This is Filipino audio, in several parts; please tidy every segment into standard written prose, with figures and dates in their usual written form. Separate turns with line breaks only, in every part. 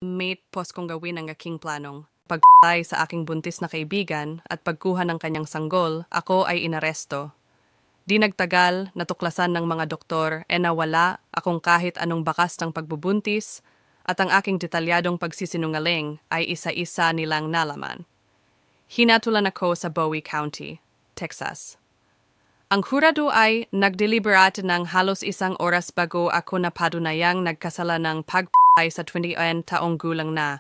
mate pos kong gawin ang aking planong. Pagpatay sa aking buntis na kaibigan at pagkuha ng kanyang sanggol, ako ay inaresto. Di nagtagal, natuklasan ng mga doktor na wala akong kahit anong bakas ng pagbubuntis at ang aking detalyadong pagsisinungaling ay isa-isa nilang nalaman. Hinatulan ako sa Bowie County, Texas. Ang hurado ay nagdeliberate ng halos 1 oras bago ako napadunayang nagkasala ng pagpatay sa 21 taong gulang na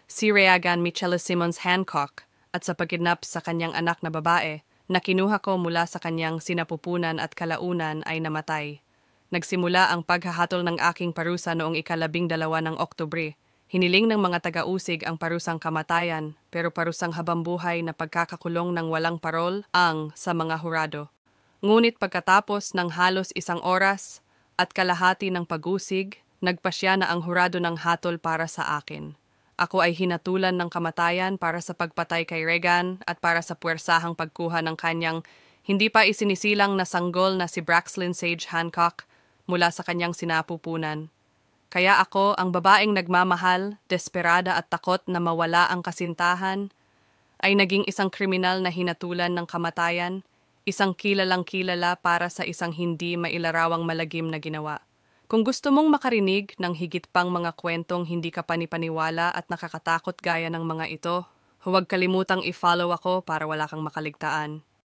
si Reagan Michelle Simmons Hancock at sa pagkidnap sa kanyang anak na babae na kinuha ko mula sa kanyang sinapupunan at kalaunan ay namatay. Nagsimula ang paghahatol ng aking parusa noong 12 ng Oktubre. Hiniling ng mga taga-usig ang parusang kamatayan pero parusang habambuhay na pagkakakulong ng walang parol ang sa mga hurado. Ngunit pagkatapos ng halos 1 oras at kalahati ng pag-usig, nagpasya na ang hurado ng hatol para sa akin. Ako ay hinatulan ng kamatayan para sa pagpatay kay Reagan at para sa puwersahang pagkuha ng kanyang hindi pa isinisilang na sanggol na si Braxlyn Sage Hancock mula sa kanyang sinapupunan. Kaya ako, ang babaeng nagmamahal, desperada at takot na mawala ang kasintahan, ay naging isang kriminal na hinatulan ng kamatayan, isang kilalang kilala para sa isang hindi mailarawang malagim na ginawa. Kung gusto mong makarinig ng higit pang mga kwentong hindi ka panipaniwala at nakakatakot gaya ng mga ito, huwag kalimutang i-follow ako para wala kang makaligtaan.